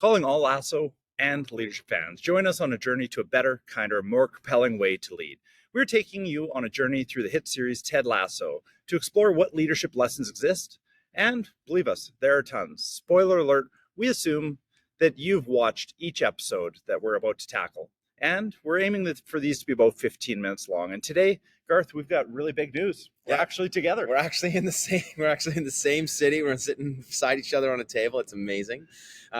calling all Lasso and leadership fans. Join us on a journey to a better, kinder, more compelling way to lead. We're taking you on a journey through the hit series Ted Lasso to explore what leadership lessons exist. And believe us, there are tons. Spoiler alert, we assume that you've watched each episode that we're about to tackle. And we're aiming for these to be about 15 minutes long. And today, Garth, we've got really big news. We're actually together. We're actually in the same city. We're sitting beside each other on a table. It's amazing.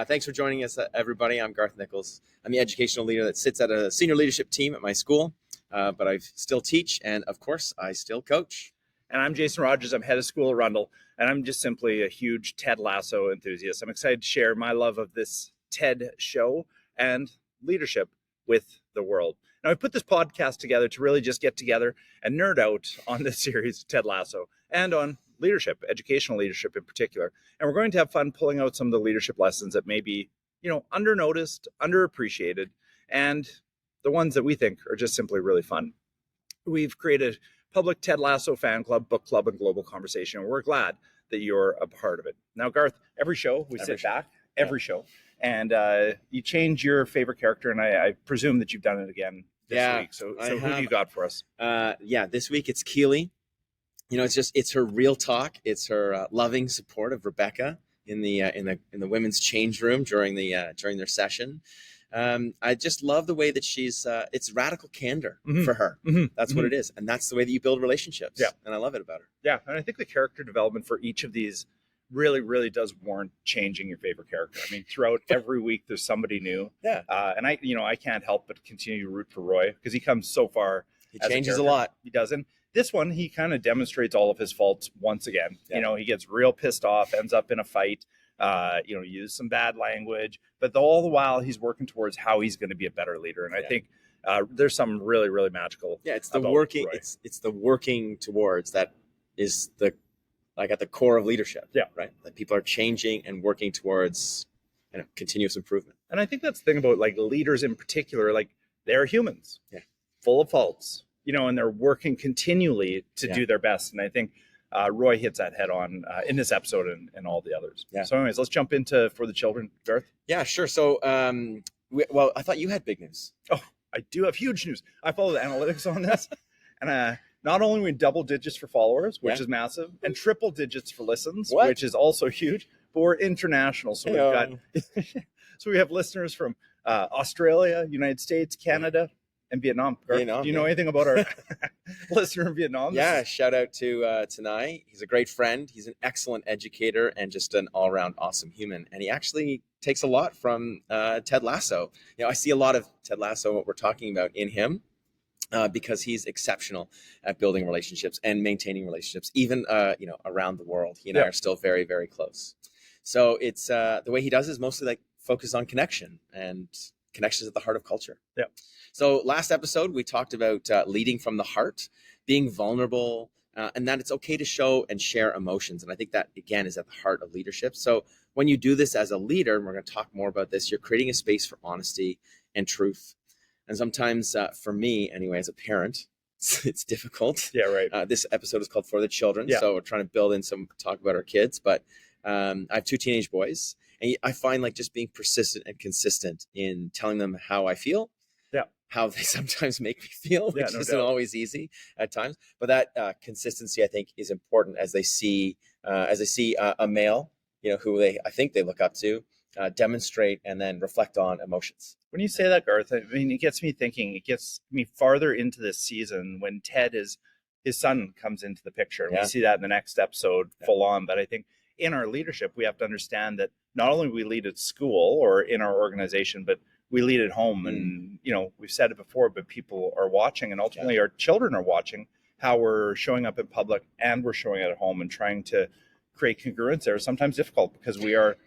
Thanks for joining us, everybody. I'm Garth Nichols. I'm the educational leader that sits at a senior leadership team at my school, but I still teach, and of course, I still coach. And I'm Jason Rogers. I'm head of school at Rundle, and I'm just simply a huge Ted Lasso enthusiast. I'm excited to share my love of this TED show and leadership with the world. Now, I put this podcast together to really just get together and nerd out on this series, Ted Lasso, and on leadership, educational leadership in particular. And we're going to have fun pulling out some of the leadership lessons that may be, under-noticed, underappreciated, and the ones that we think are just simply really fun. We've created public Ted Lasso fan club, book club, and global conversation, and we're glad that you're a part of it. Now, Garth, every show we sit back, every show, and you change your favorite character, and I presume that you've done it again this week. So who have you got for us? This week it's Keely. It's her real talk. It's her loving support of Rebecca in the women's change room during their session. I just love the way that it's radical candor for her. That's what it is. And that's the way that you build relationships. Yeah. And I love it about her. Yeah. And I think the character development for each of these really, really does warrant changing your favorite character. I mean, throughout every week, there's somebody new. Yeah. And I can't help but continue to root for Roy because he comes so far. He changes a lot. He doesn't. This one, he kind of demonstrates all of his faults once again. Yeah. He gets real pissed off, ends up in a fight. Use some bad language, but all the while he's working towards how he's going to be a better leader. And I think there's some really, really magical. Yeah, it's the working. Roy. It's the working towards that is at the core of leadership. Yeah, right. That people are changing and working towards continuous improvement. And I think that's the thing about leaders in particular. They're humans, full of faults. And they're working continually to do their best. And I think Roy hits that head on in this episode and all the others. Yeah. So anyways, let's jump into For the Children, Garth. Yeah, sure. So, I thought you had big news. Oh, I do have huge news. I follow the analytics on this. And not only are we double digits for followers, which is massive, and triple digits for listens, which is also huge, but we're international. So we have listeners from Australia, United States, Canada, and Vietnam. Do you know anything about our listener in Vietnam? Yeah, shout out to Tanai. He's a great friend. He's an excellent educator and just an all-around awesome human. And he actually takes a lot from Ted Lasso. I see a lot of Ted Lasso, what we're talking about, in him because he's exceptional at building relationships and maintaining relationships, even around the world. He and I are still very, very close. So it's the way he does is mostly focus on connection, and connection is at the heart of culture. Yeah. So last episode, we talked about leading from the heart, being vulnerable, and that it's okay to show and share emotions. And I think that, again, is at the heart of leadership. So when you do this as a leader, and we're going to talk more about this, you're creating a space for honesty and truth. And sometimes, for me, anyway, as a parent, it's difficult. Yeah, right. This episode is called For the Children. Yeah. So we're trying to build in some talk about our kids. But I have 2 teenage boys. And I find just being persistent and consistent in telling them how I feel. Yeah. How they sometimes make me feel, which isn't always easy at times. But that consistency, I think, is important as they see a male, who I think they look up to, demonstrate and then reflect on emotions. When you say that, Garth, I mean, it gets me thinking. It gets me farther into this season when his son comes into the picture. And we see that in the next episode full on. But I think in our leadership, we have to understand that not only we lead at school or in our organization, but we lead at home. And, we've said it before, but people are watching, and ultimately our children are watching how we're showing up in public and we're showing it at home, and trying to create congruence there is sometimes difficult because we are,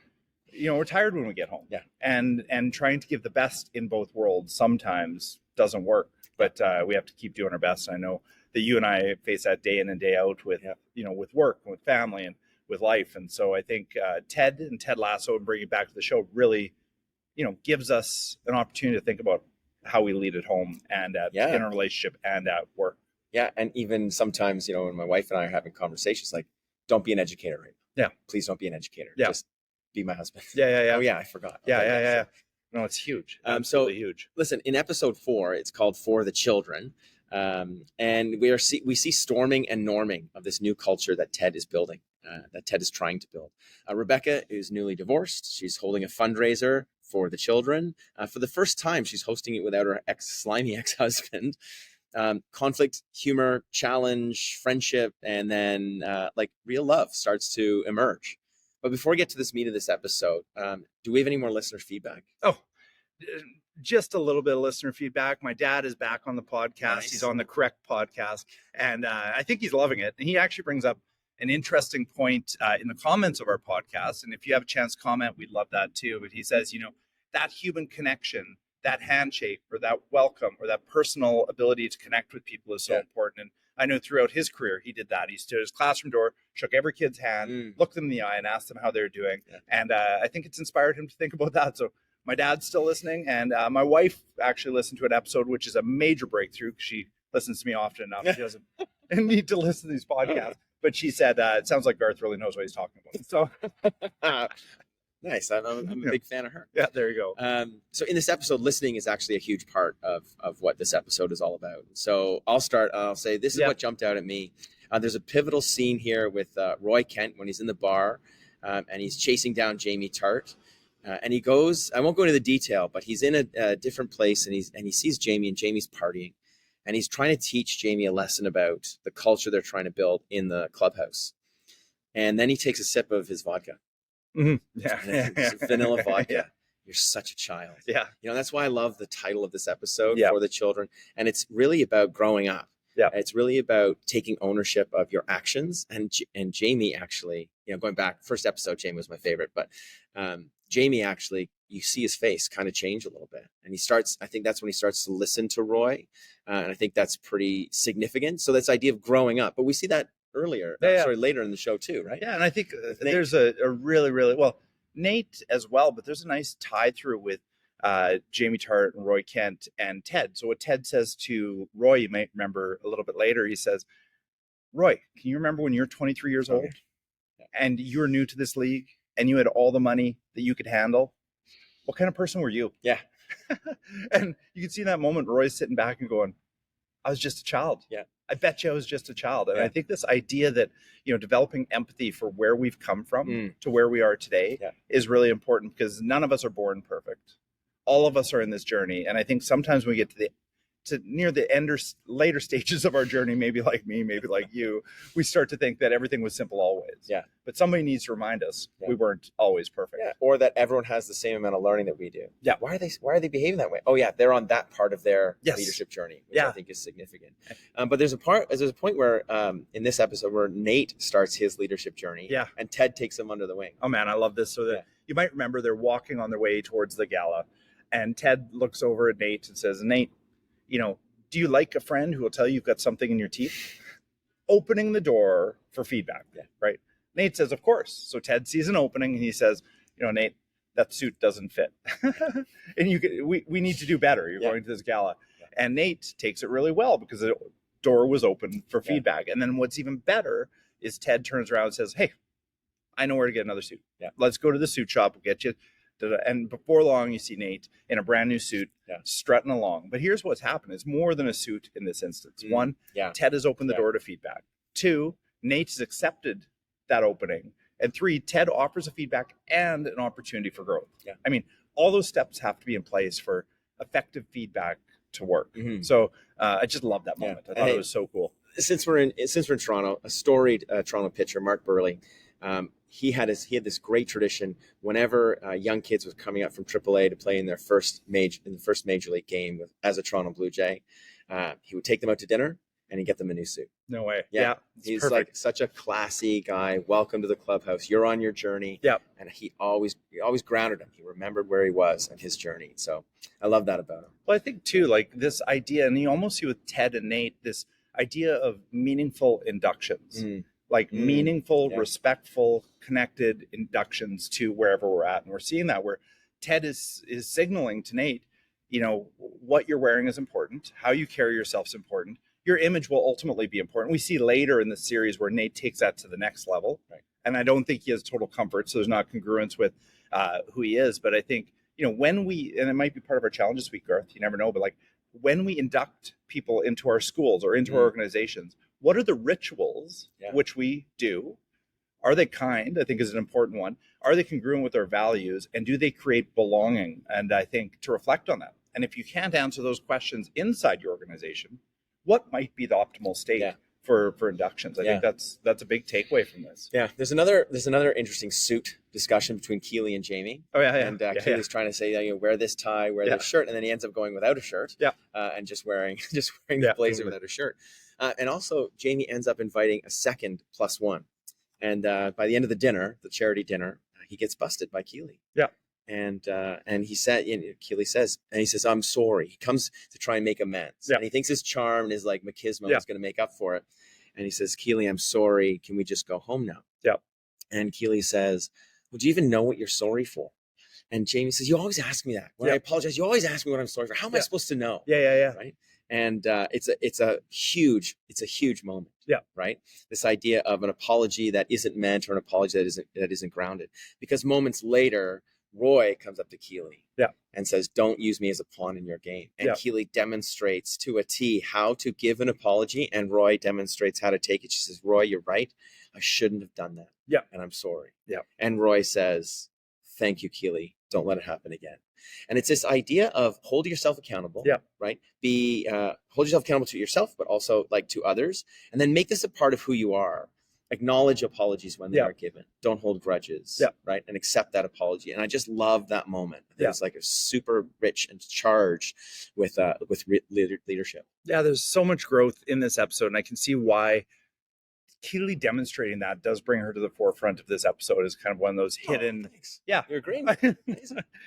we're tired when we get home. Yeah. And trying to give the best in both worlds sometimes doesn't work, but we have to keep doing our best. I know that you and I face that day in and day out with, with work and with family and with life. And so I think Ted and Ted Lasso, and bringing it back to the show, really, gives us an opportunity to think about how we lead at home and in a relationship and at work. Yeah. And even sometimes, when my wife and I are having conversations, don't be an educator right now. Yeah. Please don't be an educator. Yeah. Just be my husband. Yeah. Oh yeah, I forgot. Yeah, Okay, yeah. so- No, it's huge. So Absolutely huge. listen, in episode 4, it's called For the Children. And we see storming and norming of this new culture that Ted is building, that Ted is trying to build. Rebecca is newly divorced. She's holding a fundraiser for the children. For the first time, she's hosting it without her slimy ex-husband. Conflict, humor, challenge, friendship, and then like real love starts to emerge. But before we get to this meat of this episode, do we have any more listener feedback? Oh, just a little bit of listener feedback. My dad is back on the podcast. Nice. He's on the correct podcast, and I think he's loving it. And he actually brings up an interesting point in the comments of our podcast. And if you have a chance to comment, we'd love that too. But he says, that human connection, that handshake or that welcome or that personal ability to connect with people is so important. And I know throughout his career, he did that. He stood at his classroom door, shook every kid's hand, looked them in the eye and asked them how they're doing. Yeah. And I think it's inspired him to think about that. So my dad's still listening, and my wife actually listened to an episode, which is a major breakthrough because she listens to me often enough. She doesn't need to listen to these podcasts. But she said, it sounds like Garth really knows what he's talking about. So nice. I'm a big fan of her. Yeah, there you go. So in this episode, listening is actually a huge part of what this episode is all about. So I'll start. I'll say this is what jumped out at me. There's a pivotal scene here with Roy Kent when he's in the bar and he's chasing down Jamie Tart. And he goes, I won't go into the detail, but he's in a different place and he sees Jamie, and Jamie's partying. And he's trying to teach Jamie a lesson about the culture they're trying to build in the clubhouse. And then he takes a sip of his vodka. Mm-hmm. Yeah. Vanilla vodka. Yeah. You're such a child. Yeah. That's why I love the title of this episode, For the Children. And it's really about growing up. Yeah. It's really about taking ownership of your actions. And Jamie actually, going back, first episode, Jamie was my favorite, but Jamie actually, you see his face kind of change a little bit. And I think that's when he starts to listen to Roy. And I think that's pretty significant. So that's the idea of growing up. But we see that later in the show too, right? Yeah, and I think there's a really, really, well, Nate as well, but there's a nice tie through with Jamie Tart and Roy Kent and Ted. So what Ted says to Roy, you might remember a little bit later, he says, Roy, can you remember when you're 23 years old and you were new to this league and you had all the money that you could handle? What kind of person were you? Yeah. And you can see that moment, Roy's sitting back and going, I was just a child. Yeah. I bet you I was just a child. And I think this idea that, developing empathy for where we've come from to where we are today is really important, because none of us are born perfect. All of us are in this journey. And I think sometimes when we get to near the later stages of our journey, maybe like me, maybe like you, we start to think that everything was simple always. Yeah. But somebody needs to remind us we weren't always perfect. Yeah. Or that everyone has the same amount of learning that we do. Yeah. Why are they behaving that way? Oh yeah, they're on that part of their leadership journey, which I think is significant. But there's a point where in this episode where Nate starts his leadership journey. Yeah. And Ted takes him under the wing. Oh man, I love this. So that you might remember they're walking on their way towards the gala, and Ted looks over at Nate and says, Nate, do you like a friend who will tell you you've got something in your teeth? Opening the door for feedback, right? Nate says, of course. So Ted sees an opening and he says, Nate, that suit doesn't fit. And we need to do better. You're going to this gala. Yeah. And Nate takes it really well because the door was open for feedback. And then what's even better is Ted turns around and says, hey, I know where to get another suit. Yeah. Let's go to the suit shop. We'll get you. And before long, you see Nate in a brand new suit strutting along. But here's what's happened. It's more than a suit in this instance. One, Ted has opened the door to feedback. Two, Nate has accepted that opening. And three, Ted offers a feedback and an opportunity for growth. Yeah. I mean, all those steps have to be in place for effective feedback to work. Mm-hmm. So I just love that moment. I thought it was so cool. Since we're in Toronto, a storied Toronto pitcher, Mark Burley, he had this great tradition. Whenever young kids were coming up from AAA to play in their first major league game as a Toronto Blue Jay, he would take them out to dinner and he'd get them a new suit. No way. Yeah. He's perfect. Like such a classy guy. Welcome to the clubhouse. You're on your journey. Yeah. And he always grounded him. He remembered where he was on his journey. So I love that about him. Well, I think too, like this idea, and you almost see with Ted and Nate, this idea of meaningful inductions. Meaningful, respectful, connected inductions to wherever we're at. And we're seeing that where Ted is signaling to Nate, what you're wearing is important. How you carry yourself is important. Your image will ultimately be important. We see later in the series where Nate takes that to the next level. Right. And I don't think he has total comfort. So there's not congruence with who he is. But I think, when we, and it might be part of our challenge this week, Garth, you never know, but like when we induct people into our schools or into our organizations, what are the rituals which we do? Are they kind? I think is an important one. Are they congruent with our values? And do they create belonging? And I think to reflect on that. And if you can't answer those questions inside your organization, what might be the optimal state for inductions? I think that's a big takeaway from this. Yeah, there's another interesting suit discussion between Keely and Jamie. Oh yeah, and Keely's trying to say, wear this tie, wear this shirt, and then he ends up going without a shirt. And just wearing the blazer without a shirt. And also, Jamie ends up inviting a second +1. And by the end of the dinner, the charity dinner, he gets busted by Keely. And he said, Keely says, and he says, I'm sorry. He comes to try and make amends. And he thinks his charm and his like machismo is going to make up for it. And he says, Keely, I'm sorry. Can we just go home now? And Keely says, well, do you even know what you're sorry for? And Jamie says, you always ask me that. When I apologize, you always ask me what I'm sorry for. How am I supposed to know? Right. And it's a huge moment. Right. This idea of an apology that isn't meant, or an apology that isn't grounded. Because moments later, Roy comes up to Keely and says, don't use me as a pawn in your game. And Keely demonstrates to a T how to give an apology, and Roy demonstrates how to take it. She says, Roy, you're right. I shouldn't have done that. And I'm sorry. And Roy says, thank you, Keely. Don't let it happen again. And it's this idea of hold yourself accountable, right? Hold yourself accountable to yourself, but also like to others. And then make this a part of who you are. Acknowledge apologies when they are given. Don't hold grudges, right? And accept that apology. And I just love that moment. I think it's like a super rich and charged with leadership. Yeah, there's so much growth in this episode, and I can see why Keely demonstrating that does bring her to the forefront of this episode as kind of one of those hidden. Thanks. Yeah, you're agreeing.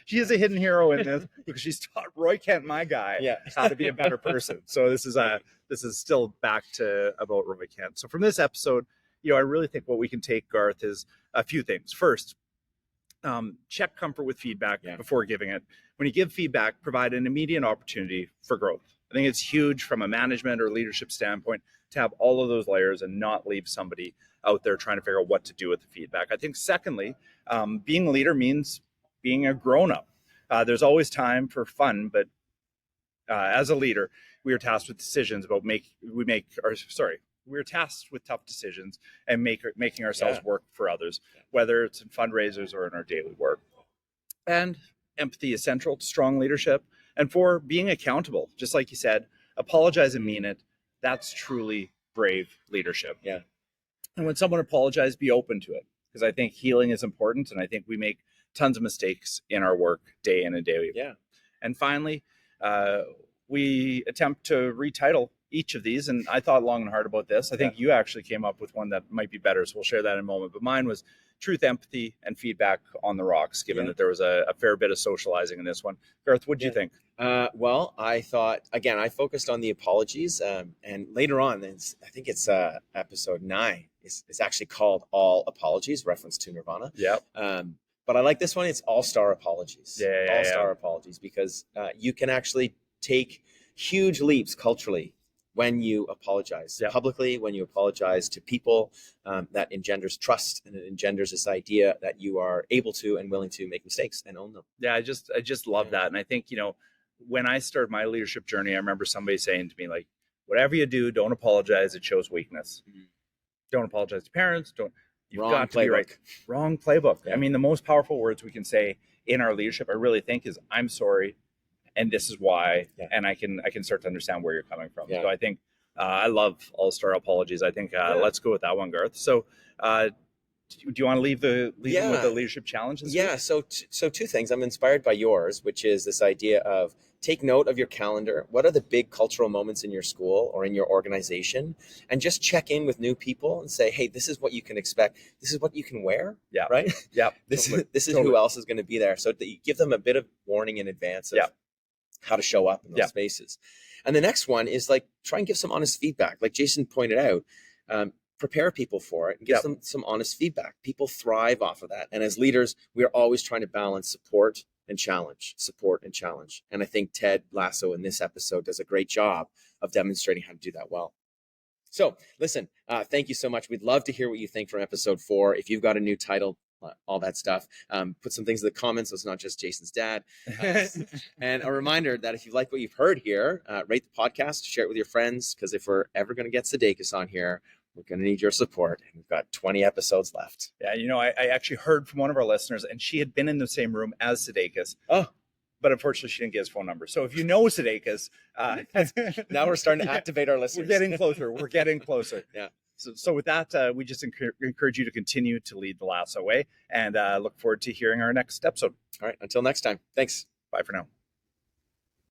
She is a hidden hero in this because she's taught Roy Kent, my guy, how to be a better person. So this is still back to about Roy Kent. So from this episode, I really think what we can take, Garth, is a few things. First, check comfort with feedback before giving it. When you give feedback, provide an immediate opportunity for growth. I think it's huge from a management or leadership standpoint to have all of those layers and not leave somebody out there trying to figure out what to do with the feedback. I think secondly, being a leader means being a grown-up. There's always time for fun, but as a leader, we are tasked with decisions about we're tasked with tough decisions and making ourselves work for others, whether it's in fundraisers or in our daily work. And empathy is central to strong leadership. And for being accountable, just like you said, apologize and mean it. That's truly brave leadership. And when someone apologizes, be open to it, because I think healing is important. And I think we make tons of mistakes in our work day in and day out. And finally, we attempt to retitle each of these. And I thought long and hard about this. I think you actually came up with one that might be better. So we'll share that in a moment. But mine was truth, empathy, and feedback on the rocks, given that there was a fair bit of socializing in this one. Garth, what did you think? Well, I thought, again, I focused on the apologies. And later on, I think it's episode 9. It's actually called All Apologies, reference to Nirvana. But I like this one. It's all-star apologies. All-star apologies, because you can actually take huge leaps culturally when you apologize publicly, when you apologize to people. That engenders trust, and it engenders this idea that you are able to and willing to make mistakes and own them. I just love that. And I think, when I started my leadership journey, I remember somebody saying to me, like, whatever you do, don't apologize. It shows weakness. Don't apologize to parents. You've got to be right. Wrong playbook. I mean, the most powerful words we can say in our leadership, I really think, is I'm sorry, and this is why, and I can start to understand where you're coming from. So I think I love all-star apologies. I think let's go with that one, Garth. So do you want to leave them with the leadership challenge? So two things. I'm inspired by yours, which is this idea of take note of your calendar. What are the big cultural moments in your school or in your organization? And just check in with new people and say, hey, this is what you can expect. This is what you can wear. Right? This is who else is going to be there. So that you give them a bit of warning in advance of how to show up in those spaces. And the next one is like, try and give some honest feedback. Like Jason pointed out, prepare people for it and give them some honest feedback. People thrive off of that. And as leaders, we are always trying to balance support and challenge. And I think Ted Lasso in this episode does a great job of demonstrating how to do that well. So listen, thank you so much. We'd love to hear what you think from episode 4. If you've got a new title, all that stuff. Put some things in the comments so it's not just Jason's dad. And a reminder that if you like what you've heard here, rate the podcast, share it with your friends, because if we're ever going to get Sudeikis on here, we're going to need your support. We've got 20 episodes left. Yeah, I actually heard from one of our listeners, and she had been in the same room as Sudeikis. Oh. But unfortunately, she didn't get his phone number. So if you know Sudeikis, now we're starting to activate our listeners. We're getting closer. We're getting closer. Yeah. So with that, we just encourage you to continue to lead the Lasso way, and look forward to hearing our next episode. All right. Until next time. Thanks. Bye for now.